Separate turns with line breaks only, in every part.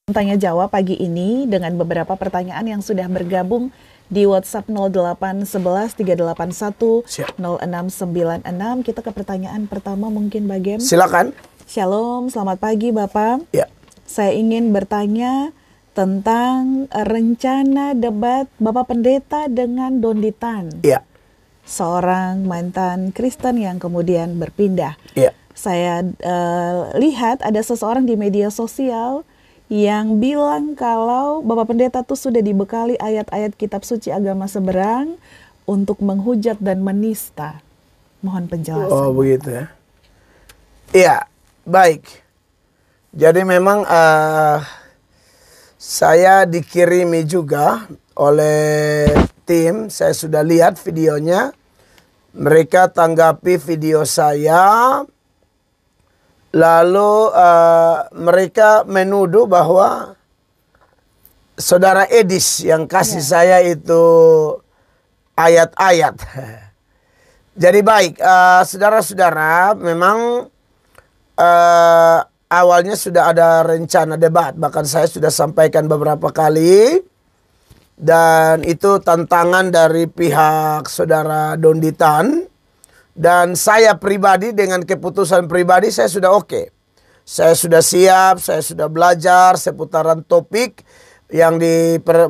Tanya jawab pagi ini dengan beberapa pertanyaan yang sudah bergabung di WhatsApp 0811 381 0696. Kita ke pertanyaan pertama mungkin Bagem.
Silakan.
Shalom, selamat pagi Bapak.
Ya.
Saya ingin bertanya tentang rencana debat Bapak Pendeta dengan Donditan.
Ya.
Seorang mantan Kristen yang kemudian berpindah.
Ya.
Saya lihat ada seseorang di media sosial yang bilang kalau Bapak Pendeta tuh sudah dibekali ayat-ayat kitab suci agama seberang untuk menghujat dan menista. Mohon penjelasan.
Oh begitu ya. Iya, baik. Jadi memang saya dikirimi juga oleh tim, saya sudah lihat videonya. Mereka tanggapi video saya. Lalu mereka menuduh bahwa saudara Edis yang kasih saya itu ayat-ayat. Jadi baik, saudara-saudara, memang awalnya sudah ada rencana debat. Bahkan saya sudah sampaikan beberapa kali. Dan itu tantangan dari pihak saudara Donditan. Dan saya pribadi dengan keputusan pribadi saya sudah oke. Saya sudah siap, saya sudah belajar seputaran topik yang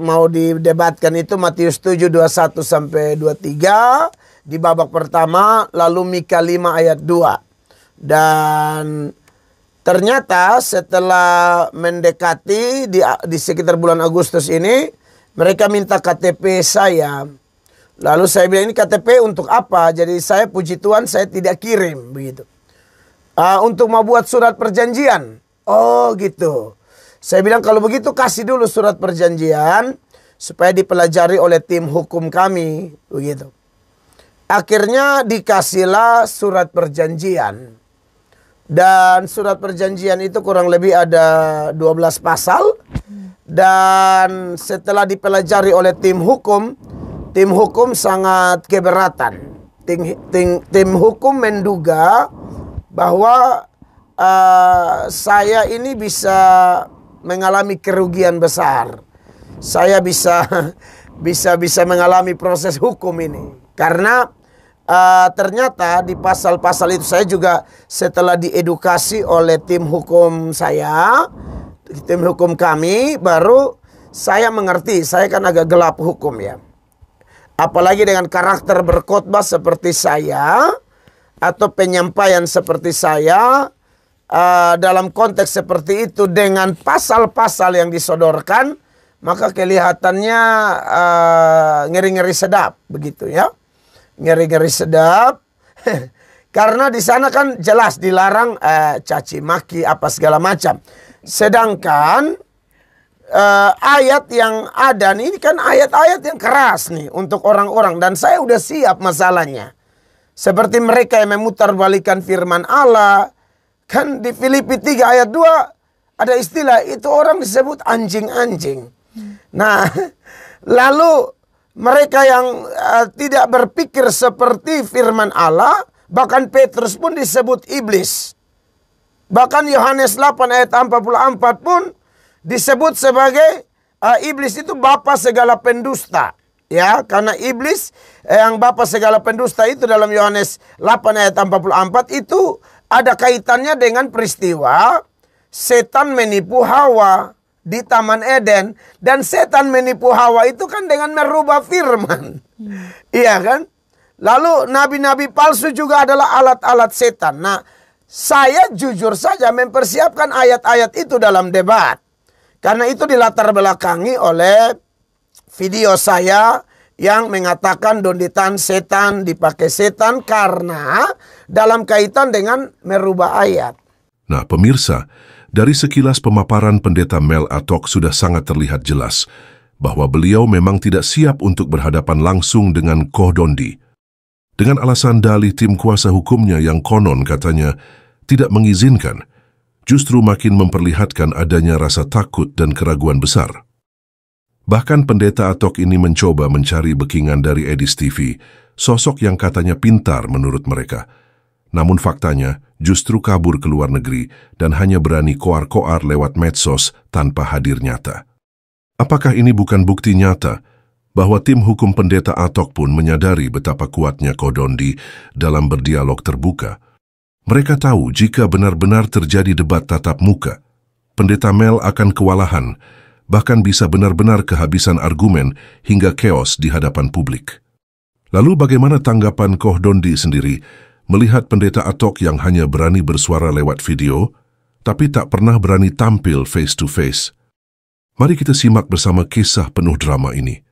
mau didebatkan itu Matius 7, 21 sampai 23 di babak pertama, lalu Mika 5 ayat 2. Dan ternyata setelah mendekati di sekitar bulan Agustus ini, mereka minta KTP saya. Lalu saya bilang, ini KTP untuk apa? Jadi saya puji Tuhan saya tidak kirim begitu. Untuk mau buat surat perjanjian. Oh gitu. Saya bilang kalau begitu kasih dulu surat perjanjian supaya dipelajari oleh tim hukum kami begitu. Akhirnya dikasihlah surat perjanjian. Dan surat perjanjian itu kurang lebih ada 12 pasal. Dan setelah dipelajari oleh tim hukum sangat keberatan. Tim hukum menduga bahwa saya ini bisa mengalami kerugian besar. Saya bisa mengalami proses hukum ini. Karena ternyata di pasal-pasal itu saya juga setelah diedukasi oleh tim hukum saya, tim hukum kami, baru saya mengerti. Saya kan agak gelap hukum ya. Apalagi dengan karakter berkhotbah seperti saya atau penyampaian seperti saya, dalam konteks seperti itu dengan pasal-pasal yang disodorkan, maka kelihatannya ngeri-ngeri sedap begitu ya. Ngeri-ngeri sedap. Karena di sana kan jelas dilarang caci maki apa segala macam. Sedangkan ayat yang ada nih, ini kan ayat-ayat yang keras nih untuk orang-orang. Dan saya udah siap masalahnya. Seperti mereka yang memutarbalikkan firman Allah. Kan di Filipi 3 ayat 2 ada istilah, itu orang disebut anjing-anjing. Nah, lalu mereka yang tidak berpikir seperti firman Allah, bahkan Petrus pun disebut iblis. Bahkan Yohanes 8 ayat 44 pun disebut sebagai iblis itu bapa segala pendusta. Ya, karena iblis yang bapa segala pendusta itu dalam Yohanes 8 ayat 44 itu ada kaitannya dengan peristiwa setan menipu Hawa di Taman Eden. Dan setan menipu Hawa itu kan dengan merubah firman. Iya kan? Lalu nabi-nabi palsu juga adalah alat-alat setan. Nah, saya jujur saja mempersiapkan ayat-ayat itu dalam debat. Karena itu dilatar belakangi oleh video saya yang mengatakan Donditan setan, dipakai setan karena dalam kaitan dengan merubah ayat.
Nah pemirsa, dari sekilas pemaparan Pendeta Mel Atok sudah sangat terlihat jelas bahwa beliau memang tidak siap untuk berhadapan langsung dengan Koh Dondi. Dengan alasan dalih tim kuasa hukumnya yang konon katanya tidak mengizinkan, justru makin memperlihatkan adanya rasa takut dan keraguan besar. Bahkan Pendeta Atok ini mencoba mencari bekingan dari Edis TV, sosok yang katanya pintar menurut mereka. namun faktanya justru kabur ke luar negeri dan hanya berani koar-koar lewat medsos tanpa hadir nyata. Apakah ini bukan bukti nyata bahwa tim hukum Pendeta Atok pun menyadari betapa kuatnya Kodondi dalam berdialog terbuka? Mereka tahu jika benar-benar terjadi debat tatap muka, Pendeta Mel akan kewalahan, bahkan bisa benar-benar kehabisan argumen hingga keos di hadapan publik. Lalu bagaimana tanggapan Kodondi sendiri melihat Pendeta Atok yang hanya berani bersuara lewat video, tapi tak pernah berani tampil face-to-face? Mari kita simak bersama kisah penuh drama ini,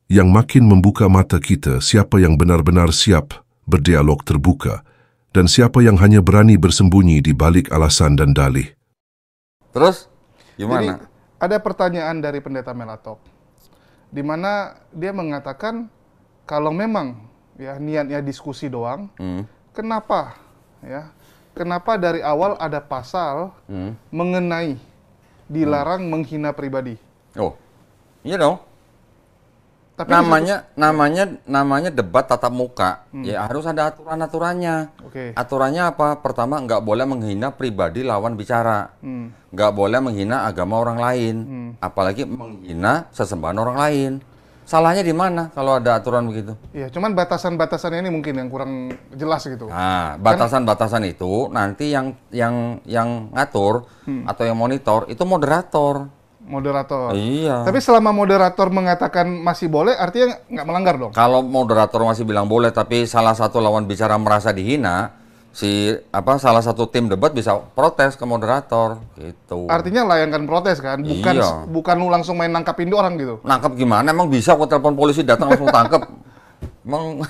yang makin membuka mata kita siapa yang benar-benar siap berdialog terbuka, dan siapa yang hanya berani bersembunyi di balik alasan dan dalih.
Terus, gimana?
Jadi, ada pertanyaan dari Pendeta Mel Atok, di mana dia mengatakan kalau memang ya niatnya diskusi doang, kenapa ya? Kenapa dari awal ada pasal mengenai dilarang menghina pribadi?
Oh, iya dong.
Tapi
namanya debat tatap muka. Ya harus ada aturan-aturannya.
Oke.
Aturannya apa? Pertama, nggak boleh menghina pribadi lawan bicara. Nggak boleh menghina agama orang lain. Apalagi menghina sesembahan orang lain. Salahnya di mana kalau ada aturan begitu?
Iya, cuman batasan-batasannya ini mungkin yang kurang jelas gitu.
Nah, batasan-batasan itu nanti yang ngatur atau yang monitor itu moderator.
Moderator.
Iya.
Tapi selama moderator mengatakan masih boleh, artinya nggak melanggar dong?
Kalau moderator masih bilang boleh, tapi salah satu lawan bicara merasa dihina, salah satu tim debat bisa protes ke moderator, gitu.
Artinya layankan protes kan, bukan lu langsung main nangkapin orang gitu.
Nangkap gimana? Emang bisa kok telepon polisi datang langsung tangkap? Emang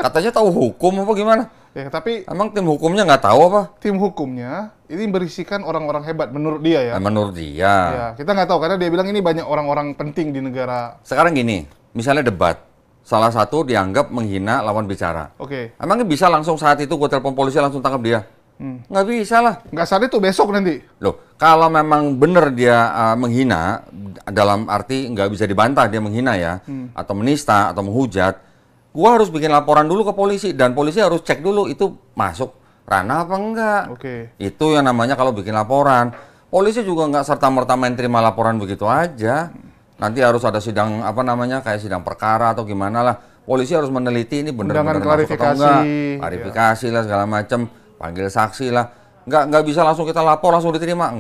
katanya tahu hukum apa gimana?
Ya, tapi
emang tim hukumnya nggak tahu apa?
Tim hukumnya ini berisikan orang-orang hebat menurut dia ya.
Menurut dia.
Ya, kita nggak tahu karena dia bilang ini banyak orang-orang penting di negara.
Sekarang gini, misalnya debat, salah satu dianggap menghina lawan bicara.
Oke.
Emangnya bisa langsung saat itu gue telepon polisi langsung tangkap dia? Nggak bisa lah.
Nggak saat itu, besok nanti.
Loh, kalau memang benar dia menghina, dalam arti nggak bisa dibantah dia menghina ya, atau menista, atau menghujat, gua harus bikin laporan dulu ke polisi, dan polisi harus cek dulu itu masuk ranah apa enggak.
Oke.
Itu yang namanya kalau bikin laporan. Polisi juga nggak serta-merta main terima laporan begitu aja. Nanti harus ada sidang, kayak sidang perkara atau gimana lah. Polisi harus meneliti ini benar-benar masuk atau enggak. Klarifikasi lah segala macam, panggil saksi lah. Nggak bisa langsung kita lapor, langsung diterima.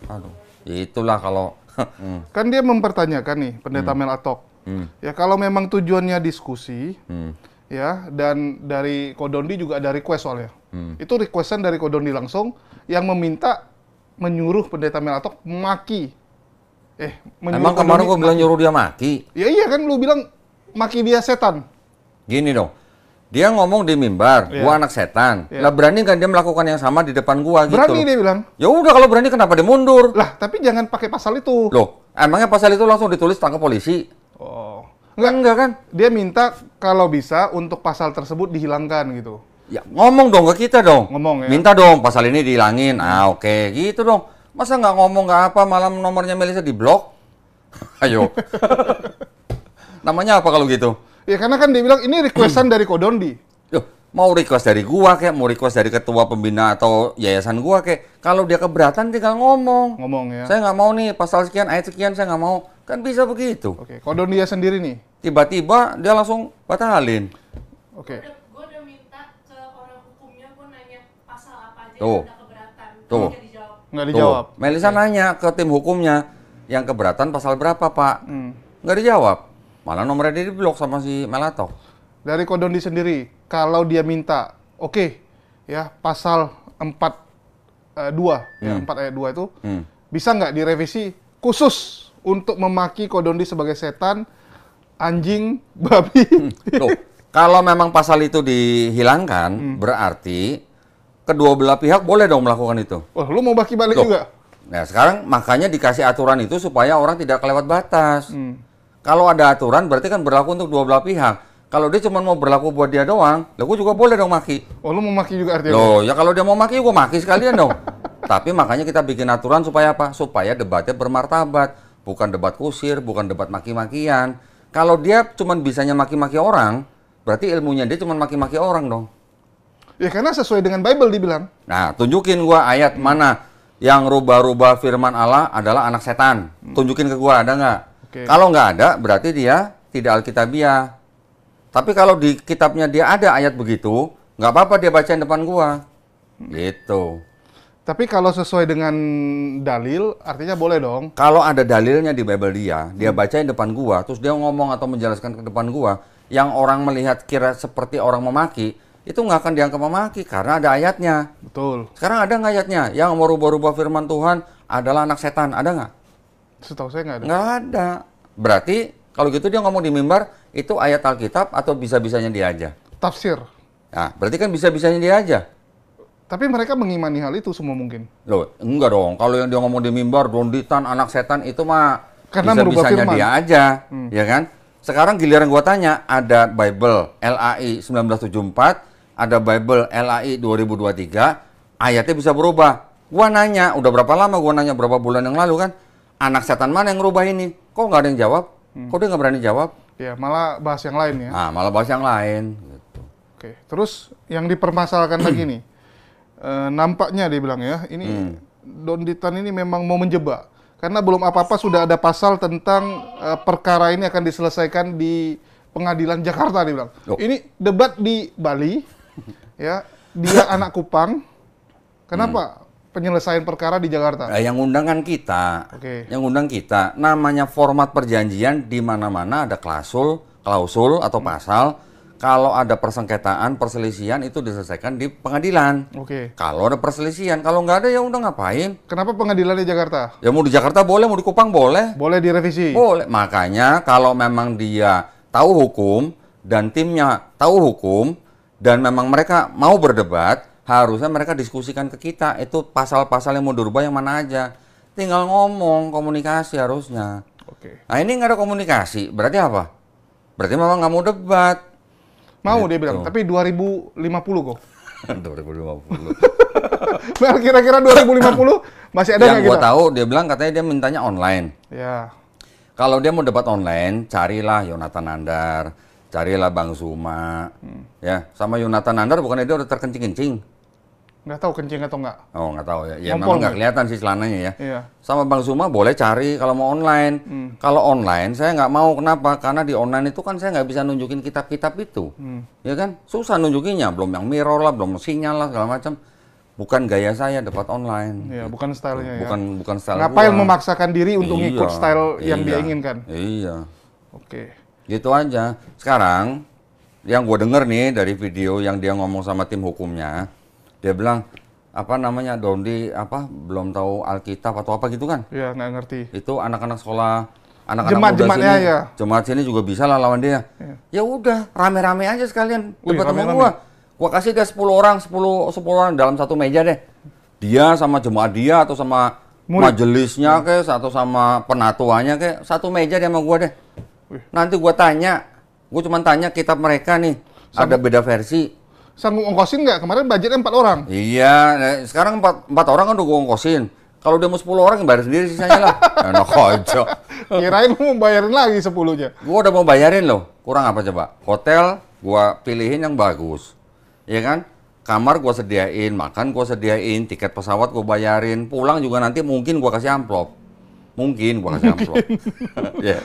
Aduh, itulah kalau...
Kan dia mempertanyakan nih, Pendeta Mel Atok. Ya kalau memang tujuannya diskusi, ya, dan dari Kodondi juga ada request soalnya. Itu requestan dari Kodondi langsung yang menyuruh Pendeta Mel Atok maki.
Emang kemarin gue bilang nyuruh dia maki?
Ya iya kan, lu bilang maki dia setan.
Gini dong, dia ngomong di mimbar, gua anak setan. Lah berani kan dia melakukan yang sama di depan gua gitu?
Berani dia bilang.
Ya udah kalau berani kenapa dia mundur?
Lah tapi jangan pakai pasal itu.
Loh, emangnya pasal itu langsung ditulis tangkap polisi?
Oh.
Enggak kan?
Dia minta kalau bisa untuk pasal tersebut dihilangkan gitu.
Ya ngomong dong ke kita dong.
Ngomong ya.
Minta dong pasal ini dihilangin. Oke, gitu dong. Masa nggak ngomong nggak apa, malah nomornya Melisa diblok? Ayo. Namanya apa kalau gitu?
Ya karena kan dia bilang ini requestan dari Kodondi.
Loh, mau request dari gua kayak, mau request dari ketua pembina atau yayasan gua kayak, kalau dia keberatan tinggal ngomong.
Ngomong ya.
Saya nggak mau nih pasal sekian, ayat sekian, saya nggak mau. Kan bisa begitu.
Oke, Kodondi dia sendiri nih.
Tiba-tiba dia langsung batalin.
Oke.
Gue udah minta ke orang hukumnya, gue nanya pasal apa aja
Tuh.
yang udah keberatan.
Tuh.
Nggak dijawab.
Nggak dijawab.
Tuh, Melisa nanya ke tim hukumnya, yang keberatan pasal berapa, Pak? Nggak dijawab. Malah nomornya dia diblok sama si Mel Atok.
Dari Kodondi sendiri, kalau dia minta, oke, ya pasal 4.2, ya 4 ayat 2 itu, bisa nggak direvisi khusus untuk memaki Kodondi sebagai setan, anjing, babi?
Loh, kalau memang pasal itu dihilangkan, berarti kedua belah pihak boleh dong melakukan itu.
Wah, lu mau baki balik
Loh.
juga?
Nah, sekarang makanya dikasih aturan itu supaya orang tidak kelewat batas. Kalau ada aturan berarti kan berlaku untuk dua belah pihak. Kalau dia cuma mau berlaku buat dia doang, lah gue juga boleh dong maki.
Oh, lu mau maki juga artinya?
Loh, ya kalau dia mau maki, gue maki sekalian dong. Tapi makanya kita bikin aturan supaya apa? Supaya debatnya bermartabat. Bukan debat kusir, bukan debat maki-makian. Kalau dia cuma bisanya maki-maki orang, berarti ilmunya dia cuma maki-maki orang dong.
Ya karena sesuai dengan Bible dibilang.
Nah, tunjukin gua ayat mana yang rubah-rubah firman Allah adalah anak setan. Tunjukin ke gua, ada nggak?
Oke.
Kalau nggak ada, berarti dia tidak alkitabiah. Tapi kalau di kitabnya dia ada ayat begitu, nggak apa-apa dia bacain depan gua. Gitu.
Tapi kalau sesuai dengan dalil, artinya boleh dong.
Kalau ada dalilnya di Bible dia bacain depan gua, terus dia ngomong atau menjelaskan ke depan gua, yang orang melihat kira seperti orang memaki, itu nggak akan dianggap memaki karena ada ayatnya.
Betul.
Sekarang ada nggak ayatnya? Yang mau rubah-rubah firman Tuhan adalah anak setan, ada nggak?
Setahu saya nggak ada.
Nggak ada. Berarti kalau gitu dia ngomong di mimbar, itu ayat Alkitab atau bisa-bisanya dia aja?
Tafsir.
Nah, berarti kan bisa-bisanya dia aja.
Tapi mereka mengimani hal itu semua mungkin.
Loh, enggak dong. Kalau yang dia ngomong di mimbar, donditan, anak setan, itu mah
Karena merubah
bisa-bisanya
firman.
dia aja. Ya kan? Sekarang giliran gua tanya, ada Bible LAI 1974, ada Bible LAI 2023, ayatnya bisa berubah. Gua nanya, udah berapa lama gua nanya, berapa bulan yang lalu kan, anak setan mana yang ngerubah ini? Kok nggak ada yang jawab? Kok dia nggak berani jawab?
Ya, malah bahas yang lain ya.
Nah, malah bahas yang lain. Gitu.
Oke. Terus yang dipermasalahkan lagi nih. Nampaknya dia bilang ya, ini Donditan ini memang mau menjebak. Karena belum apa-apa sudah ada pasal tentang perkara ini akan diselesaikan di pengadilan Jakarta dia bilang.
Oh.
Ini debat di Bali, ya dia anak Kupang. Kenapa penyelesaian perkara di Jakarta?
Yang undang kan kita.
Oke.
Yang undang kita. Namanya format perjanjian di mana-mana ada klausul atau pasal. Kalau ada persengketaan, perselisihan itu diselesaikan di pengadilan.
Oke.
Kalau ada perselisihan, kalau nggak ada ya udah ngapain?
Kenapa pengadilan di Jakarta?
Ya mau di Jakarta boleh, mau di Kupang boleh.
Boleh direvisi.
Boleh. Makanya kalau memang dia tahu hukum dan timnya tahu hukum dan memang mereka mau berdebat, harusnya mereka diskusikan ke kita. Itu pasal-pasal yang mau dirubah yang mana aja. Tinggal ngomong, komunikasi harusnya.
Oke.
Nah ini nggak ada komunikasi, berarti apa? Berarti memang nggak mau debat.
Mau
Gitu.
dia bilang, tapi 2050 kok.
2050.
Well, kira-kira 2050 masih ada
Yang
nggak
gua
kita?
tahu dia bilang katanya dia mintanya online.
Ya.
Kalau dia mau debat online, carilah Yonatan Nandar, carilah Bang Zuma, ya. Sama Yonatan Nandar bukannya dia udah terkencing-kencing?
Nggak tahu kencing atau nggak.
Oh nggak tahu ya. Ya
Ngompol
memang nggak
nggak?
kelihatan sih celananya ya.
Iya.
Sama Bang Zuma boleh cari kalau mau online. Kalau online saya nggak mau, kenapa? Karena di online itu kan saya nggak bisa nunjukin kitab-kitab itu, ya kan? Susah nunjukinnya, belum yang mirror lah, belum sinyal lah segala macam. Bukan gaya saya debat online.
Iya, bukan stylenya ya.
Bukan style
Ngapain
gua.
memaksakan diri untuk
Iya,
ngikut style yang dia
iya,
inginkan?
Iya,
Oke.
gitu aja. Sekarang yang gue denger nih dari video yang dia ngomong sama tim hukumnya, dia bilang apa namanya Dondi apa belum tahu Alkitab atau apa gitu kan?
Iya, nggak ngerti.
Itu anak-anak sekolah, anak-anak muda
Jemaat-jemaatnya
sini,
ya.
jemaat sini juga bisa lah lawan dia.
Iya.
Ya udah, rame-rame aja sekalian
Wih,
debat sama
rame-rame.
gua. Gua kasih dia 10 orang dalam satu meja deh. Dia sama jemaat dia atau sama
Murid.
majelisnya kek atau sama penatuannya kek, satu meja dia sama gua deh.
Wih.
Nanti gua tanya, gua cuma tanya kitab mereka nih, ada beda versi.
Sanggup ongkosin nggak? Kemarin budgetnya 4 orang.
Iya, nah, sekarang 4 orang kan udah gua ongkosin. Kalau dia mau 10 orang, bayar sendiri sisanya lah. Enak aja.
Kirain mau bayarin lagi 10-nya.
Gua udah mau bayarin loh. Kurang apa coba? Hotel gua pilihin yang bagus. Iya kan? Kamar gua sediain, makan gua sediain, tiket pesawat gua bayarin, pulang juga nanti mungkin gua kasih amplop. Mungkin gua kasih amplop. Ya.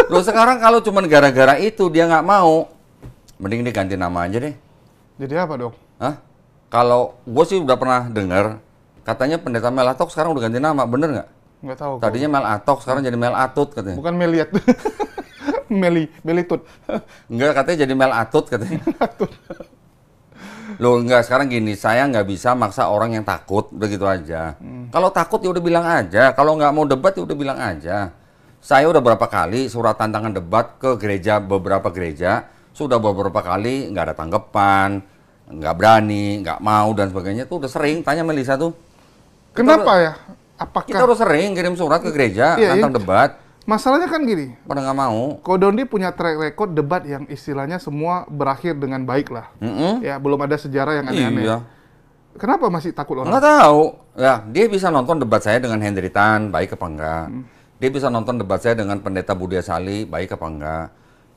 Loh sekarang kalau cuma gara-gara itu dia nggak mau, mending diganti nama aja deh.
Jadi apa dong?
Hah? Kalau gue sih udah pernah dengar, katanya pendeta Mel Atok sekarang udah ganti nama, bener nggak?
Nggak tahu.
Tadinya Mel Atok, sekarang jadi Mel Atut katanya.
Bukan Meliat. Melitut.
Enggak, katanya jadi Mel Atut katanya. Loh enggak, sekarang gini, saya nggak bisa maksa orang yang takut, begitu aja. Kalau takut ya udah bilang aja, kalau nggak mau debat ya udah bilang aja. Saya udah berapa kali surat tantangan debat ke gereja, beberapa gereja, sudah beberapa kali nggak ada tanggapan, nggak berani, nggak mau dan sebagainya. Tuh udah sering, tanya Melisa tuh.
Kenapa ya?
Kita
Apakah
udah sering kirim surat ke gereja,
Iya,
nantang
iya.
debat,
masalahnya kan gini?
pada nggak mau.
Kodondi punya track record debat yang istilahnya semua berakhir dengan baik lah. Ya, belum ada sejarah yang aneh-aneh.
Iya.
Kenapa masih takut orang?
Nggak tahu. Ya, dia bisa nonton debat saya dengan Henry Tan, baik apa enggak. Dia bisa nonton debat saya dengan Pendeta Budia Sali, baik apa enggak.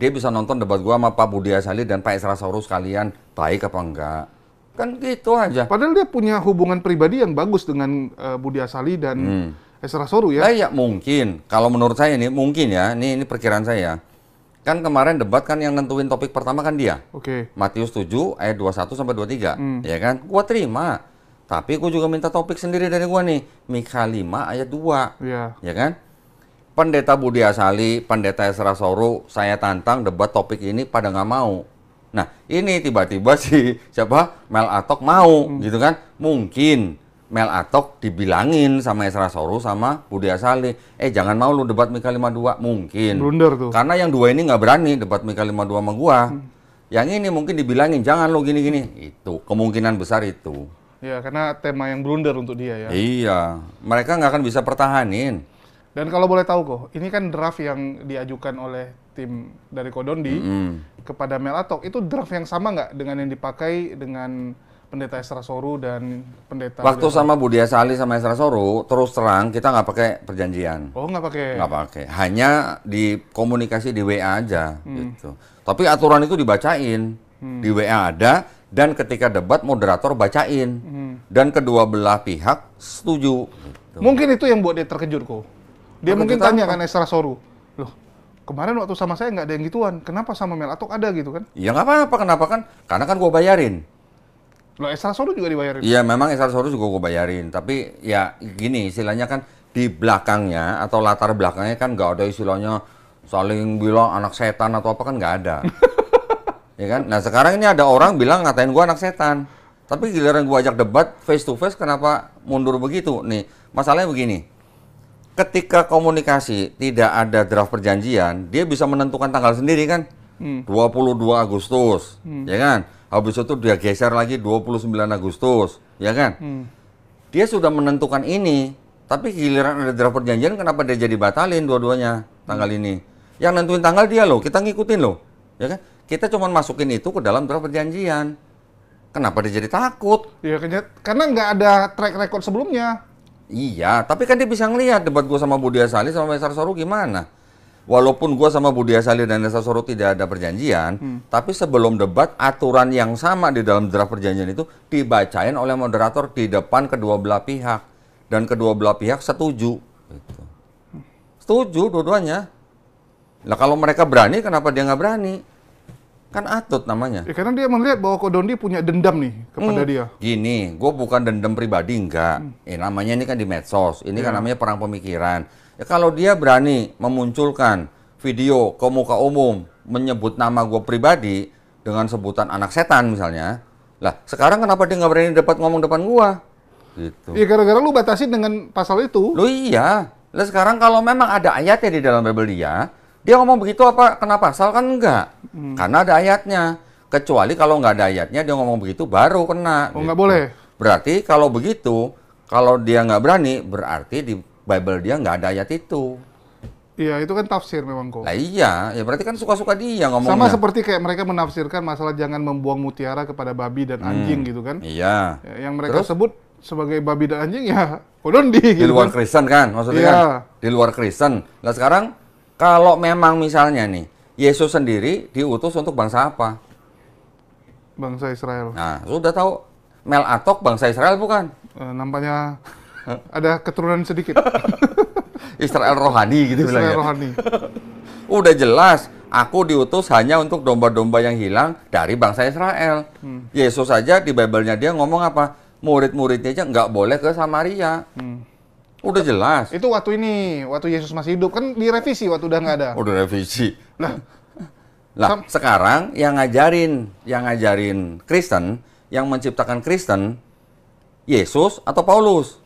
Dia bisa nonton debat gua sama Pak Budia Sali dan Pak Esra Saurus kalian, baik apa enggak. Kan gitu aja.
Padahal dia punya hubungan pribadi yang bagus dengan Budi Asali dan Esra Soru ya.
Ya mungkin. Kalau menurut saya nih mungkin ya. Ini perkiraan saya. Kan kemarin debat kan yang nentuin topik pertama kan dia.
Oke.
Matius 7 ayat 21 sampai 23. Ya kan? Gua terima. Tapi gua juga minta topik sendiri dari gua nih. Mika 5 ayat 2.
Iya.
Ya kan? Pendeta Budi Asali, Pendeta Esra Soru, saya tantang debat topik ini pada nggak mau. Nah, ini tiba-tiba si siapa Mel Atok mau, gitu kan? Mungkin Mel Atok dibilangin sama Esra Soru sama Budi Asali, jangan mau lu debat Mika 52, mungkin.
Blunder tuh.
Karena yang dua ini nggak berani debat Mika 52 sama gua. Yang ini mungkin dibilangin, jangan lu gini-gini. Itu, kemungkinan besar itu.
Ya, karena tema yang blunder untuk dia ya.
Iya, mereka nggak akan bisa pertahanin.
Dan kalau boleh tahu kok, ini kan draft yang diajukan oleh tim dari Kodondi kepada Mel Atok. Itu draft yang sama nggak dengan yang dipakai dengan Pendeta Esra Soru dan Pendeta...
Waktu sama Budi Asali sama Esra Soru, terus terang kita nggak pakai perjanjian.
Oh, nggak pakai?
Nggak pakai. Hanya di komunikasi di WA aja. Gitu. Tapi aturan itu dibacain. Di WA ada, dan ketika debat moderator bacain. Dan kedua belah pihak setuju. Gitu.
Mungkin itu yang buat dia terkejut kok. Dia mungkin
Terkejut
tanya
apa?
kan Esra Soru, loh kemarin waktu sama saya nggak ada yang gituan, kenapa sama Mel Atok ada gitu kan?
Ya nggak apa-apa, kenapa kan? Karena kan gua bayarin.
Loh Esra Soru juga dibayarin?
Iya memang Esra Soru juga gua bayarin. Tapi ya gini, istilahnya kan di belakangnya atau latar belakangnya kan nggak ada istilahnya saling bilang anak setan atau apa kan nggak ada. Ya kan? Nah sekarang ini ada orang bilang ngatain gua anak setan. Tapi giliran gua ajak debat face to face kenapa mundur begitu? Nih masalahnya begini. Ketika komunikasi tidak ada draft perjanjian, dia bisa menentukan tanggal sendiri kan? 22 Agustus, ya kan? Habis itu dia geser lagi 29 Agustus, ya kan? Dia sudah menentukan ini, tapi giliran ada draft perjanjian, kenapa dia jadi batalin dua-duanya tanggal ini? Yang nentuin tanggal dia loh, kita ngikutin loh, ya kan? Kita cuma masukin itu ke dalam draft perjanjian. Kenapa dia jadi takut?
Ya karena nggak ada track record sebelumnya.
Iya, tapi kan dia bisa ngelihat debat gua sama Budi Asali sama Esra Soru gimana. Walaupun gua sama Budi Asali dan Esra Soru tidak ada perjanjian, tapi sebelum debat aturan yang sama di dalam draft perjanjian itu dibacain oleh moderator di depan kedua belah pihak, dan kedua belah pihak setuju. Gitu. Setuju dua-duanya. Lah kalau mereka berani, kenapa dia nggak berani? Kan atut namanya.
Ya, karena dia melihat bahwa Kodondi punya dendam nih kepada dia.
Gini, gue bukan dendam pribadi, enggak. Namanya ini kan di medsos, ini kan namanya perang pemikiran. Ya kalau dia berani memunculkan video ke muka umum, menyebut nama gue pribadi, dengan sebutan anak setan misalnya, lah sekarang kenapa dia nggak berani dapat ngomong depan gue? Gitu.
Iya gara-gara lu batasin dengan pasal itu.
Loh iya, lah sekarang kalau memang ada ayatnya di dalam Bible dia ngomong begitu apa kena pasal kan enggak? Karena ada ayatnya. Kecuali kalau nggak ada ayatnya dia ngomong begitu baru kena.
Oh nggak boleh.
Berarti kalau begitu, kalau dia nggak berani, berarti di Bible dia nggak ada ayat itu.
Iya itu kan tafsir memang kok.
Lah iya, ya berarti kan suka-suka dia ngomongnya.
Sama seperti kayak mereka menafsirkan masalah jangan membuang mutiara kepada babi dan anjing gitu kan.
Iya.
Ya, yang mereka sebut sebagai babi dan anjing ya Kodondi.
Di luar Kristen kan, maksudnya kan? Di luar Kristen. Nah sekarang kalau memang misalnya nih, Yesus sendiri diutus untuk bangsa apa?
Bangsa Israel.
Nah, sudah tahu Mel Atok bangsa Israel bukan?
Nampaknya ada keturunan sedikit.
Israel rohani gitu bilangnya.
Israel rohani.
Udah jelas, aku diutus hanya untuk domba-domba yang hilang dari bangsa Israel. Yesus saja di Bible-nya dia ngomong apa? Murid-muridnya aja nggak boleh ke Samaria. Udah jelas.
Itu waktu Yesus masih hidup kan direvisi waktu udah nggak ada.
Udah revisi. Lah, sekarang yang ngajarin Kristen, yang menciptakan Kristen, Yesus atau Paulus?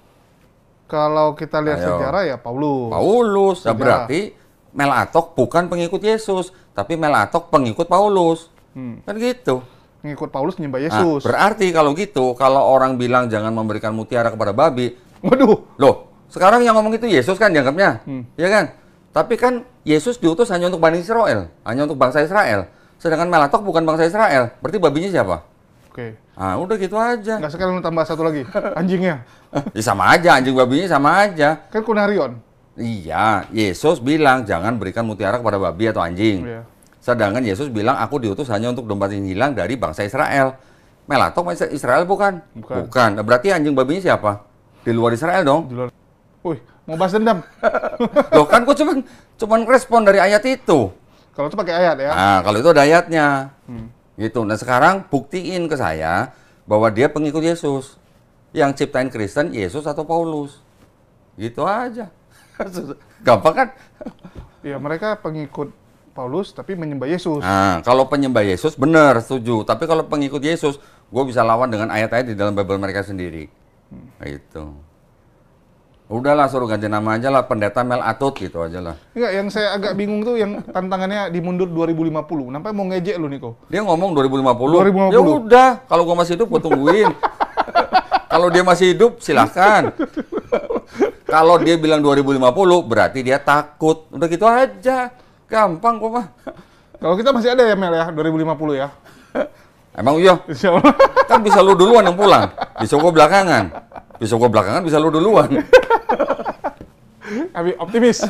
Kalau kita lihat sejarah ya Paulus.
Paulus. Nah, berarti Mel Atok bukan pengikut Yesus, tapi Mel Atok pengikut Paulus. Kan gitu.
Pengikut Paulus menyembah Yesus.
Berarti kalau gitu, kalau orang bilang jangan memberikan mutiara kepada babi,
waduh.
Loh, sekarang yang ngomong itu Yesus kan dianggapnya, ya kan? Tapi kan Yesus diutus hanya untuk Bani Israel, hanya untuk bangsa Israel. Sedangkan Mel Atok bukan bangsa Israel, berarti babinya siapa?
Oke.
Ah, udah gitu aja.
Nggak sekalian tambah satu lagi, anjingnya.
Ya sama aja, anjing babinya sama aja.
Kan Kunarion.
Iya, Yesus bilang jangan berikan mutiara kepada babi atau anjing.
Iya.
Sedangkan Yesus bilang aku diutus hanya untuk domba yang hilang dari bangsa Israel. Melatok Israel bukan?
Bukan.
Bukan. Nah, berarti anjing babinya siapa? Di luar Israel dong.
Di luar. Wih, mau bahas dendam.
Loh kan gua cuman respon dari ayat itu.
Kalau itu pakai ayat ya.
Nah, kalau itu ada ayatnya. Gitu. Nah, sekarang buktiin ke saya bahwa dia pengikut Yesus. Yang ciptain Kristen Yesus atau Paulus. Gitu aja. Gampang kan?
Ya, mereka pengikut Paulus tapi menyembah Yesus.
Nah, kalau penyembah Yesus benar, setuju. Tapi kalau pengikut Yesus, gue bisa lawan dengan ayat-ayat di dalam Bible mereka sendiri. Gitu. Udahlah, suruh ganti nama aja lah, Pendeta Mel Atut gitu aja lah.
Enggak, yang saya agak bingung tuh yang tantangannya dimundur 2050. Nampaknya mau ngejek lu, Niko.
Dia ngomong 2050.
2050.
Ya udah, kalau gue masih hidup gue tungguin. Kalau dia masih hidup, silahkan. Kalau dia bilang 2050, berarti dia takut. Udah gitu aja. Gampang kok, Pak.
Kalau kita masih ada ya, Mel ya, 2050 ya.
Emang iya?
Insya Allah.
Kan bisa lu duluan yang pulang. Bisa gua belakangan. Bisa gua belakangan, bisa lu duluan.
Kami optimis.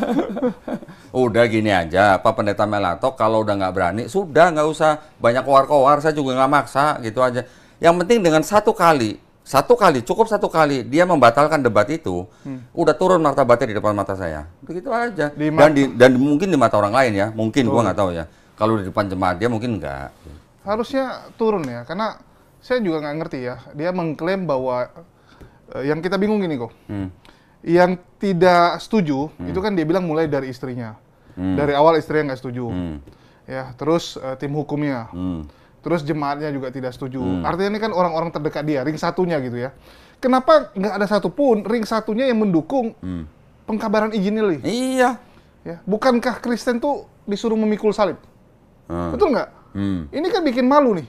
Udah gini aja, Pak Pendeta Melatok kalau udah nggak berani, sudah nggak usah banyak kowar-kowar, saya juga nggak maksa, gitu aja. Yang penting dengan satu kali, cukup satu kali, dia membatalkan debat itu, udah turun martabatnya di depan mata saya. Begitu aja. Dan mungkin di mata orang lain ya, mungkin gua nggak tahu ya. Kalau di depan jemaat dia mungkin enggak.
Harusnya turun ya, karena saya juga nggak ngerti ya. Dia mengklaim bahwa yang kita bingung gini kok. Yang tidak setuju itu kan dia bilang mulai dari istrinya. Dari awal istrinya nggak setuju. Ya, terus tim hukumnya. Terus jemaatnya juga tidak setuju. Artinya ini kan orang-orang terdekat dia, ring satunya gitu ya. Kenapa nggak ada satupun ring satunya yang mendukung pengkabaran Injil?
Iya.
Ya, bukankah Kristen tuh disuruh memikul salib? Betul nggak? Ini kan bikin malu nih.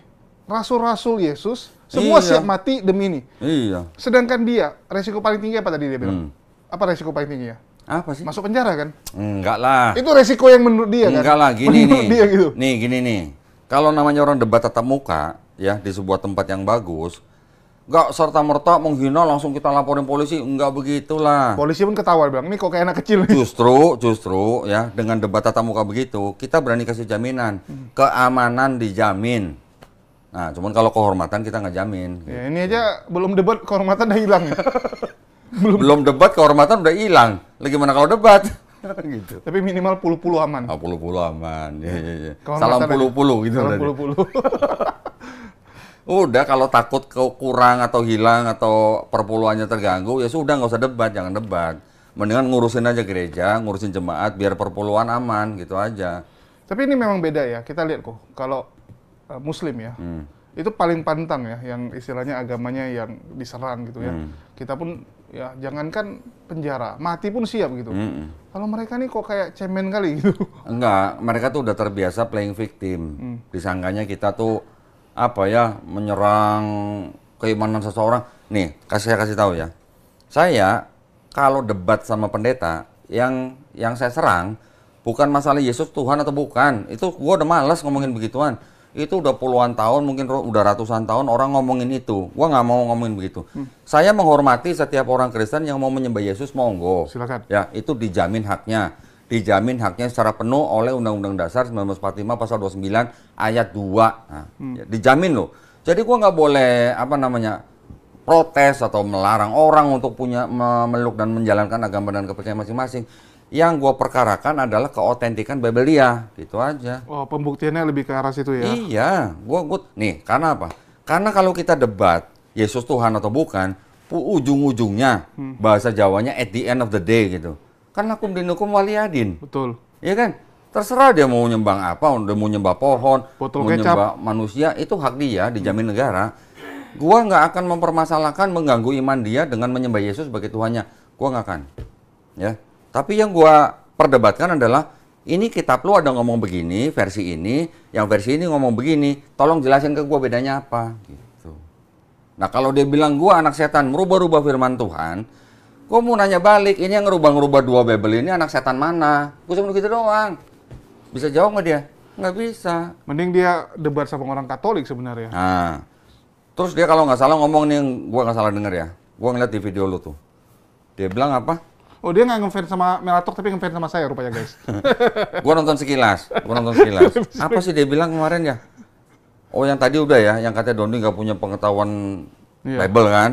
Rasul-rasul Yesus semua siap mati demi ini.
Iya.
Sedangkan dia resiko paling tinggi apa tadi dia bilang? Apa resiko paling tinggi ya?
Apa sih?
Masuk penjara kan?
Enggak lah.
Itu resiko yang menurut dia kan?
Enggak lah, gini
menurut
nih.
Dia gitu.
Nih, gini nih. Kalau namanya orang debat tatap muka, ya, di sebuah tempat yang bagus, nggak serta-merta menghina langsung kita laporin polisi, enggak begitulah.
Polisi pun ketawa, bilang, ini kok kayak anak kecil nih.
Justru, ya, dengan debat tatap muka begitu, kita berani kasih jaminan. Keamanan dijamin. Nah, cuman kalau kehormatan kita nggak jamin.
Ya, ini aja belum debat, kehormatan udah hilang.
Belum debat, kehormatan udah hilang. Lagi mana kalau debat? Gitu.
Tapi minimal puluh-puluh aman.
Oh, puluh-puluh aman. Ya.
Kehormatan
Salam puluh-puluh gitu.
Salam
berarti.
puluh-puluh.
Udah, kalau takut kurang atau hilang atau perpuluhannya terganggu, ya sudah nggak usah debat, jangan debat. Mendingan ngurusin aja gereja, ngurusin jemaat, biar perpuluhan aman, gitu aja.
Tapi ini memang beda ya, kita lihat kok, kalau Muslim ya, itu paling pantang ya, yang istilahnya agamanya yang diserang gitu ya. Kita pun, ya jangankan penjara, mati pun siap gitu. Kalau mereka nih kok kayak cemen kali gitu.
Enggak, mereka tuh udah terbiasa playing victim. Disangkanya kita tuh apa ya, menyerang keimanan seseorang. Nih, saya kasih tahu ya. Saya kalau debat sama pendeta, yang saya serang bukan masalah Yesus Tuhan atau bukan. Itu gua udah malas ngomongin begituan. Itu udah puluhan tahun, mungkin udah ratusan tahun orang ngomongin itu. Gua nggak mau ngomongin begitu. Saya menghormati setiap orang Kristen yang mau menyembah Yesus, monggo.
Silakan.
Ya, itu dijamin haknya. Dijamin haknya secara penuh oleh Undang-Undang Dasar 1945 pasal 29 ayat 2. Nah, ya, dijamin loh. Jadi gua nggak boleh protes atau melarang orang untuk memeluk dan menjalankan agama dan kepercayaan masing-masing. Yang gue perkarakan adalah keotentikan Biblia, gitu aja.
Oh, pembuktiannya lebih ke arah situ ya?
Iya, nih, karena apa? Karena kalau kita debat, Yesus Tuhan atau bukan, ujung-ujungnya, bahasa Jawanya at the end of the day gitu. Kan lakum dinukum waliyadin.
Betul.
Iya kan? Terserah dia mau nyembah apa, udah mau nyembah pohon,
botol
mau
kecap,
nyembah manusia, itu hak dia, dijamin negara. Gua nggak akan mempermasalahkan mengganggu iman dia dengan menyembah Yesus sebagai Tuhannya. Gua nggak akan. Ya. Tapi yang gua perdebatkan adalah, ini kitab lu ada ngomong begini, versi ini, yang versi ini ngomong begini, tolong jelasin ke gua bedanya apa, gitu. Nah, kalau dia bilang gua anak setan merubah-rubah firman Tuhan, gua mau nanya balik, ini yang ngerubah-ngerubah dua Bible ini anak setan mana? Gua cuma gitu doang. Bisa jawab nggak dia? Nggak bisa.
Mending dia debat sama orang Katolik sebenarnya.
Nah, terus dia kalau nggak salah ngomong nih, gua nggak salah denger ya, gua ngeliat di video lu tuh, dia bilang apa?
Oh, dia nggak ngefans sama Melatok, tapi ngefans sama saya rupanya, guys.
Gua nonton sekilas. Apa sih dia bilang kemarin ya? Oh, yang tadi udah ya, yang katanya Dondi nggak punya pengetahuan
Iya.
Bible kan?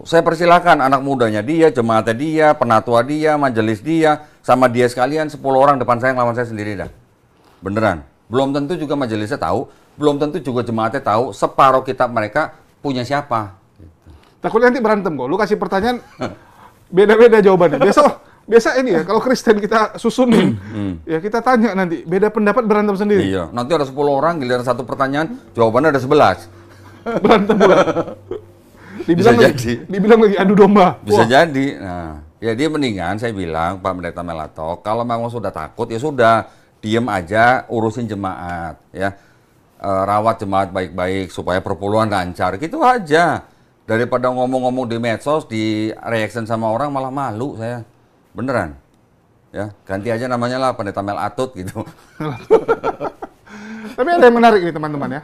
Saya persilakan anak mudanya dia, jemaatnya dia, penatua dia, majelis dia, sama dia sekalian 10 orang depan saya ngelawan saya sendiri dah. Beneran. Belum tentu juga majelisnya tahu, belum tentu juga jemaatnya tahu separuh kitab mereka punya siapa.
Takutnya nanti berantem kok. Lu kasih pertanyaan beda-beda jawabannya. Biasa ini ya, kalau Kristen kita susunin, ya kita tanya nanti, beda pendapat berantem sendiri.
Iya, nanti ada 10 orang, giliran satu pertanyaan, jawabannya ada 11.
Berantem pula.
Bisa jadi.
Dibilang lagi adu domba.
Bisa
Wah.
jadi. Nah, ya dia mendingan saya bilang, Pak Pendeta Melatok, kalau memang sudah takut ya sudah, diem aja, urusin jemaat, ya. Rawat jemaat baik-baik supaya perpuluhan lancar, gitu aja. Daripada ngomong-ngomong di medsos, di reaction sama orang malah malu saya. Beneran. Ya, ganti aja namanya lah Pendeta Melatut gitu.
Tapi ada yang menarik nih teman-teman ya.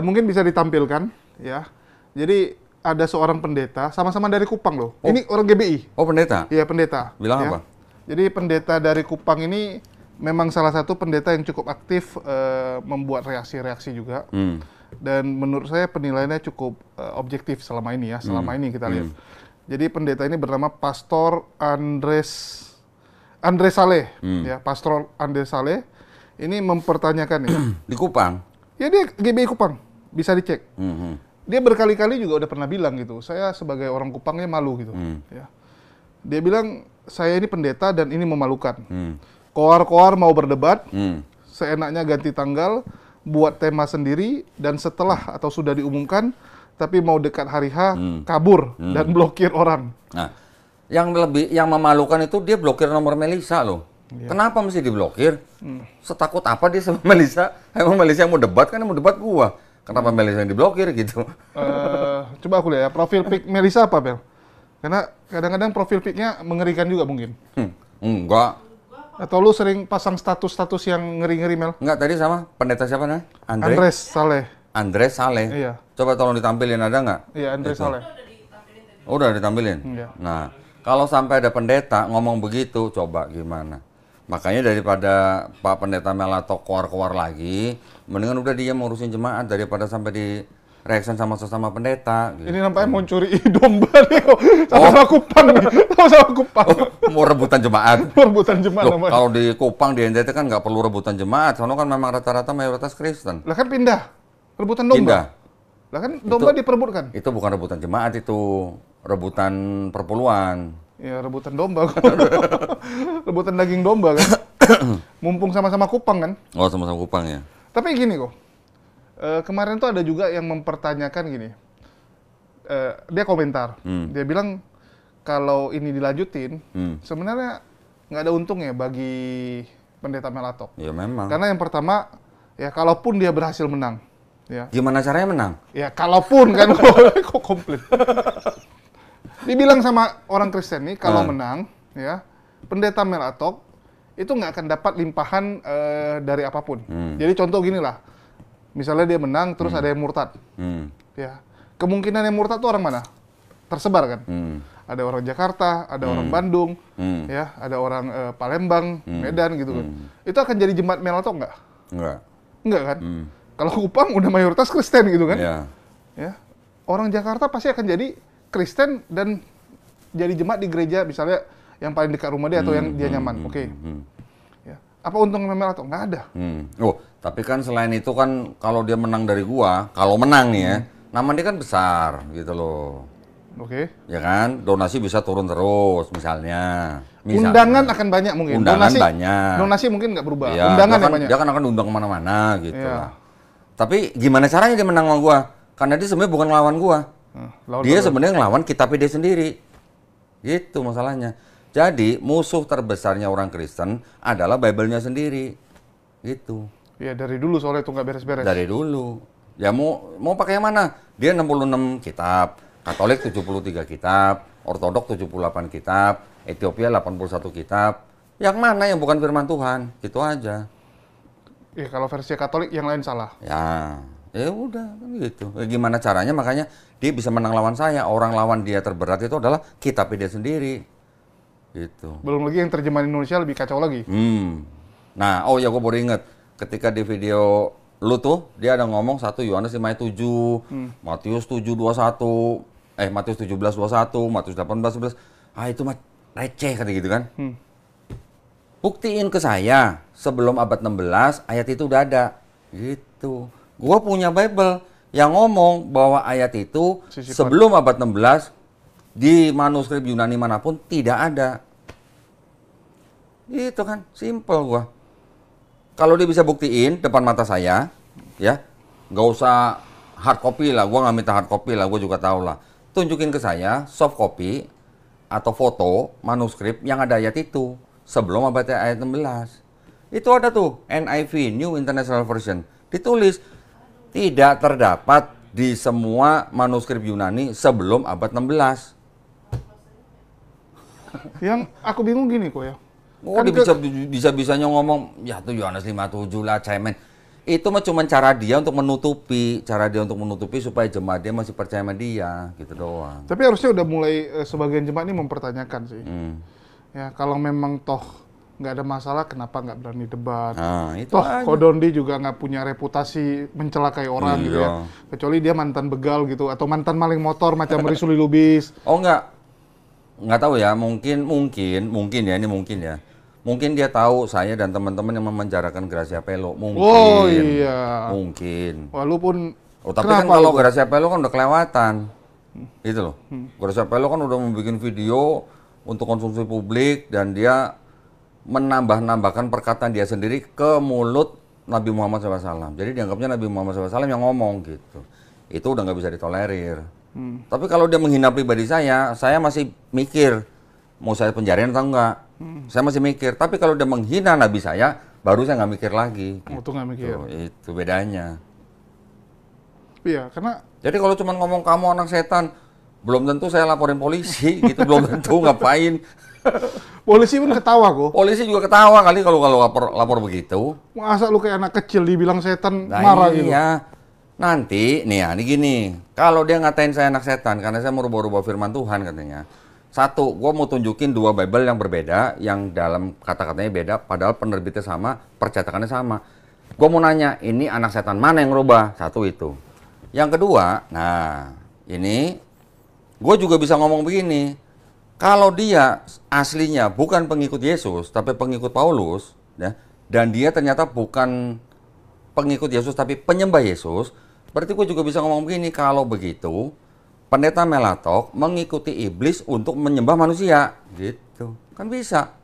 Mungkin bisa ditampilkan ya. Jadi ada seorang pendeta, sama-sama dari Kupang loh.
Oh.
Ini orang GBI.
Oh, pendeta?
Iya, pendeta.
Bilang
ya.
apa?
Jadi pendeta dari Kupang ini memang salah satu pendeta yang cukup aktif membuat reaksi-reaksi juga. Dan menurut saya penilaiannya cukup objektif selama ini ya, selama ini kita lihat. Jadi pendeta ini bernama Pastor Andres Saleh, ya, Pastor Andres Saleh ini mempertanyakan ya.
Di Kupang?
Ya dia GBI Kupang, bisa dicek. Dia berkali-kali juga udah pernah bilang gitu, saya sebagai orang Kupangnya malu gitu. Ya. Dia bilang, saya ini pendeta dan ini memalukan. Koar-koar mau berdebat, seenaknya ganti tanggal, buat tema sendiri, dan setelah atau sudah diumumkan, tapi mau dekat hari H, kabur dan blokir orang.
Nah, yang memalukan itu dia blokir nomor Melisa loh. Kenapa mesti diblokir? Setakut apa dia sama Melisa? Emang Melisa yang mau debat kan yang mau debat gua. Kenapa Melisa yang diblokir gitu?
Coba aku lihat ya, profil pic Melisa apa, Bel? Karena kadang-kadang profil pic-nya mengerikan juga mungkin.
Enggak.
Atau lu sering pasang status-status yang ngeri-ngeri, Mel?
Enggak, tadi sama pendeta siapa namanya?
Andres Saleh.
Andres Saleh.
Iya.
Coba tolong ditampilin, ada nggak?
Iya, Andres Saleh.
Oh, udah ditampilin?
Iya.
Nah, kalau sampai ada pendeta ngomong begitu, coba gimana? Makanya daripada Pak Pendeta Melatok keluar-keluar lagi, mendingan udah dia ngurusin jemaat daripada sampai di reaction sama sesama pendeta. Gitu.
Ini nampaknya mau curi domba nih kok. Sama Kupang nih. Sama Kupang.
Mau rebutan jemaat.
Rebutan jemaat
Loh,
namanya.
kalau di Kupang, di NTT kan nggak perlu rebutan jemaat. Soalnya kan memang rata-rata mayoritas Kristen.
Lah kan pindah. Rebutan domba.
Pindah.
Lah kan domba diperebutkan.
Itu bukan rebutan jemaat, itu rebutan perpuluhan.
Ya rebutan domba. Rebutan daging domba kan. Mumpung sama-sama Kupang kan.
Oh, sama-sama Kupang ya.
Tapi gini kok. Kemarin tuh ada juga yang mempertanyakan gini. Dia komentar. Dia bilang kalau ini dilanjutin, sebenarnya nggak ada untungnya bagi Pendeta Melatok.
Ya memang.
Karena yang pertama, ya kalaupun dia berhasil menang, ya.
Gimana caranya menang?
Ya kalaupun kan, kok komplit. Dibilang sama orang Kristen nih, kalau menang, ya Pendeta Melatok itu nggak akan dapat limpahan dari apapun. Jadi contoh gini lah, misalnya dia menang, terus ada yang murtad, ya kemungkinan yang murtad tuh orang mana? Tersebar kan? Ada orang Jakarta, ada orang Bandung, ya, ada orang Palembang, Medan gitu kan. Itu akan jadi jemaat Melatok nggak?
Enggak.
Enggak kan? Kalau Kupang udah mayoritas Kristen gitu kan?
Ya.
Ya. Orang Jakarta pasti akan jadi Kristen dan jadi jemaat di gereja misalnya yang paling dekat rumah dia atau yang dia nyaman. Oke. Ya. Apa untungnya Melatok? Nggak ada.
Oh, tapi kan selain itu kan kalau dia menang dari gua, kalau menang nih ya, nama dia kan besar gitu loh.
Oke.
Ya kan? Donasi bisa turun terus misalnya.
Undangan akan banyak mungkin.
Undangan banyak.
Donasi mungkin nggak berubah.
Ya,
Undangan
dia kan,
yang banyak.
dia kan akan undang kemana-mana gitu
Iya.
lah. Tapi gimana caranya dia menang sama gua? Karena dia sebenarnya bukan ngelawan gua. Dia sebenarnya ngelawan kitabnya dia sendiri. Gitu masalahnya. Jadi musuh terbesarnya orang Kristen adalah Bible-nya sendiri. Gitu.
Ya dari dulu soalnya itu nggak beres-beres.
Dari dulu. Ya mau pakai yang mana? Dia 66 kitab, Katolik 73 kitab, Ortodok 78 kitab, Ethiopia 81 kitab. Yang mana yang bukan firman Tuhan? Gitu aja.
Ya kalau versi Katolik yang lain salah.
Ya udah kan gitu. Gimana caranya? Makanya dia bisa menang lawan saya. Orang lawan dia terberat itu adalah kitabnya dia sendiri. Gitu.
Belum lagi yang terjemahan Indonesia lebih kacau lagi.
Nah, oh ya gue baru inget. Ketika di video lu tuh dia ada ngomong 1 Yohanes 5 ayat 7, Matius 7:21, Matius 17:21, Matius 18:11. Ah itu mah receh kata gitu kan. Buktiin ke saya sebelum abad 16 ayat itu udah ada. Gitu. Gua punya Bible yang ngomong bahwa ayat itu sebelum abad 16 di manuskrip Yunani manapun tidak ada. Itu kan, simple gua. Kalau dia bisa buktiin depan mata saya, ya, nggak usah hard copy lah, gua nggak minta hard copy lah, gua juga tahu lah. Tunjukin ke saya soft copy atau foto manuskrip yang ada ayat itu sebelum abad ayat 16. Itu ada tuh, NIV, New International Version. Ditulis, tidak terdapat di semua manuskrip Yunani sebelum abad 16.
Yang aku bingung gini kok ya.
Oh,
Kan
dia bisa-bisanya ngomong, ya tuh Yohanes 5:7 lah, cemen. Itu mah cuma cara dia untuk menutupi supaya jemaat dia masih percaya sama dia, gitu doang.
Tapi harusnya udah mulai sebagian jemaat ini mempertanyakan sih. Ya, kalau memang toh nggak ada masalah, kenapa nggak berani debat?
Nah, itu
toh
aja.
Kodondi juga nggak punya reputasi mencelakai orang gitu ya. Kecuali dia mantan begal gitu, atau mantan maling motor macam Rizuli Lubis.
Oh nggak tahu ya, mungkin ya, ini mungkin ya. Mungkin dia tahu saya dan teman-teman yang memenjarakan Gracia Pelo, mungkin.
Oh iya.
Mungkin.
Walaupun
tapi kan kalau Gracia Pelo kan udah kelewatan. Gitu loh. Gracia Pelo kan udah membuat video untuk konsumsi publik dan dia menambahkan perkataan dia sendiri ke mulut Nabi Muhammad SAW. Jadi dianggapnya Nabi Muhammad SAW yang ngomong gitu. Itu udah nggak bisa ditolerir. Tapi kalau dia menghina pribadi saya masih mikir mau saya penjarain atau enggak. Saya masih mikir. Tapi kalau dia menghina Nabi saya, baru saya nggak mikir lagi.
Oh, itu nggak mikir.
Itu bedanya.
Iya, karena
jadi kalau cuma ngomong kamu anak setan, belum tentu saya laporin polisi gitu, belum tentu ngapain.
polisi pun ketawa kok.
Polisi juga ketawa kali kalau lapor begitu.
Masa lu kayak anak kecil dibilang setan
Nah,
marah gitu.
Iya. Nanti, nih ya, ini gini. Kalau dia ngatain saya anak setan, karena saya merubah-rubah firman Tuhan katanya. Satu, gue mau tunjukin 2 Bible yang berbeda, yang dalam kata-katanya beda, padahal penerbitnya sama, percetakannya sama. Gue mau nanya, ini anak setan mana yang rubah? Satu itu. Yang kedua, nah, ini, gue juga bisa ngomong begini. Kalau dia aslinya bukan pengikut Yesus, tapi pengikut Paulus, ya, dan dia ternyata bukan pengikut Yesus, tapi penyembah Yesus, berarti gue juga bisa ngomong begini, kalau begitu, pendeta Melatok mengikuti iblis untuk menyembah manusia, gitu. Kan bisa.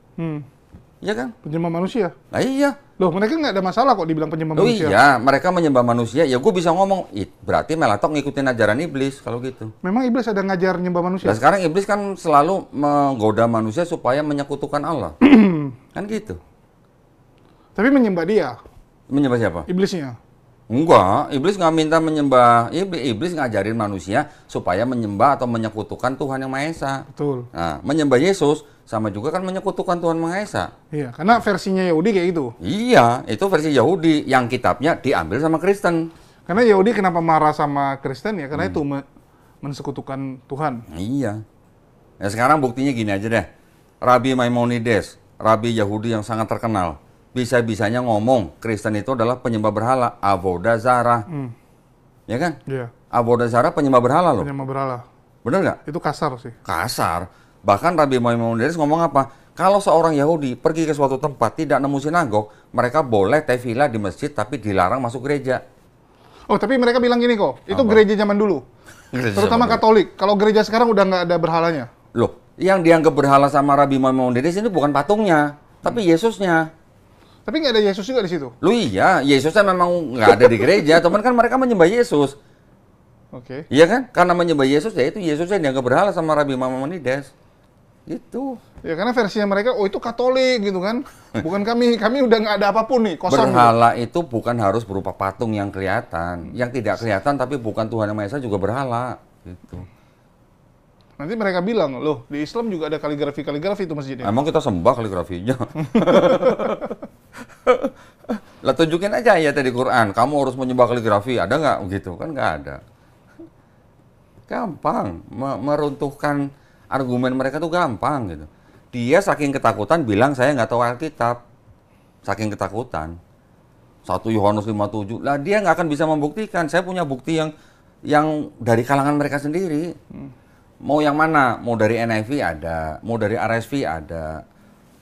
Iya kan?
Penyembah manusia.
Nah iya.
Loh, mereka nggak ada masalah kok dibilang penyembah
Oh
manusia.
iya, mereka menyembah manusia, ya gue bisa ngomong, berarti Melatok ngikutin ajaran iblis, kalau gitu.
Memang iblis ada ngajar nyembah manusia?
Nah sekarang iblis kan selalu menggoda manusia supaya menyekutukan Allah. Kan gitu.
Tapi menyembah dia?
Menyembah siapa?
Iblisnya?
Enggak, iblis nggak minta menyembah. Iblis ngajarin manusia supaya menyembah atau menyekutukan Tuhan Yang Maha Esa.
Betul.
Nah, menyembah Yesus sama juga kan menyekutukan Tuhan Maha Esa.
Iya, karena versinya Yahudi kayak gitu.
Iya, itu versi Yahudi yang kitabnya diambil sama Kristen.
Karena Yahudi kenapa marah sama Kristen ya? Karena itu mensekutukan Tuhan.
Iya. Nah, sekarang buktinya gini aja deh. Rabi Maimonides, rabi Yahudi yang sangat terkenal, bisa-bisanya ngomong Kristen itu adalah penyembah berhala, Avodah Zarah. Ya kan?
Iya.
Avodah Zarah penyembah berhala loh.
Penyembah berhala.
Bener nggak?
Itu kasar sih.
Kasar. Bahkan Rabi Maimonides ngomong apa? Kalau seorang Yahudi pergi ke suatu tempat tidak nemu sinagog, mereka boleh tefilah di masjid tapi dilarang masuk gereja.
Oh, tapi mereka bilang gini kok, itu
Apa?
gereja zaman dulu.
Gereja
Terutama
zaman dulu.
Katolik. Kalau gereja sekarang udah nggak ada berhalanya.
Loh, yang dianggap berhala sama Rabi Maimonides ini bukan patungnya, tapi Yesusnya.
Tapi nggak ada Yesus juga di situ.
Lu iya, Yesusnya memang nggak ada di gereja, teman kan mereka menyembah Yesus.
Oke.
Iya kan? Karena menyembah Yesus, ya itu Yesusnya yang dianggap berhala sama Rabi Maimonides. Gitu.
Ya karena versinya mereka, oh itu Katolik gitu kan. Bukan kami udah nggak ada apapun nih, kosong.
Berhala itu bukan harus berupa patung yang kelihatan. Yang tidak kelihatan tapi bukan Tuhan Yang Maha Esa juga berhala. Gitu.
Nanti mereka bilang, loh di Islam juga ada kaligrafi itu masjidnya.
Emang kita sembah kaligrafinya? Lah tunjukin aja ya tadi Quran, kamu harus menyembah kaligrafi, ada nggak gitu? Kan nggak ada. Gampang, meruntuhkan argumen mereka tuh gampang gitu. Dia saking ketakutan bilang saya nggak tahu Alkitab. Saking ketakutan. 1 Yohanes 5:7. Lah dia nggak akan bisa membuktikan. Saya punya bukti yang dari kalangan mereka sendiri. Mau yang mana? Mau dari NIV ada, mau dari RSV ada,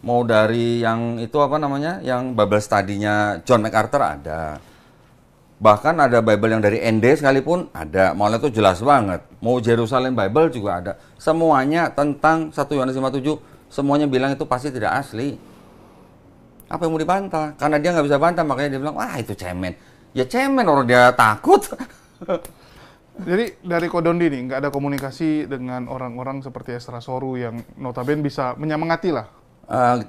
mau dari yang itu apa namanya? Yang Bible study-nya John MacArthur ada. Bahkan ada Bible yang dari ND sekalipun ada. Malah itu jelas banget. Mau Jerusalem Bible juga ada. Semuanya tentang 1 Yohanes 5:7, semuanya bilang itu pasti tidak asli. Apa yang mau dibantah? Karena dia nggak bisa bantah, makanya dia bilang, wah itu cemen. Ya cemen, orang dia takut.
Jadi dari Kodondi nih, nggak ada komunikasi dengan orang-orang seperti Ezra Soru yang notabene bisa menyemangati lah.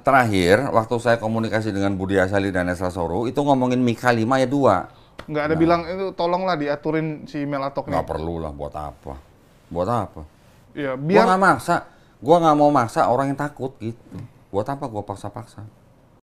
Terakhir, waktu saya komunikasi dengan Budi Asali dan Ezra Soru, itu ngomongin Mika 5 ayat 2.
Nggak ada bilang, itu tolonglah diaturin si Melatok nih.
Nggak perlu lah, buat apa? Buat apa?
Ya,
Gua nggak maksa. Gua nggak mau maksa orang yang takut gitu. Buat apa gua paksa-paksa?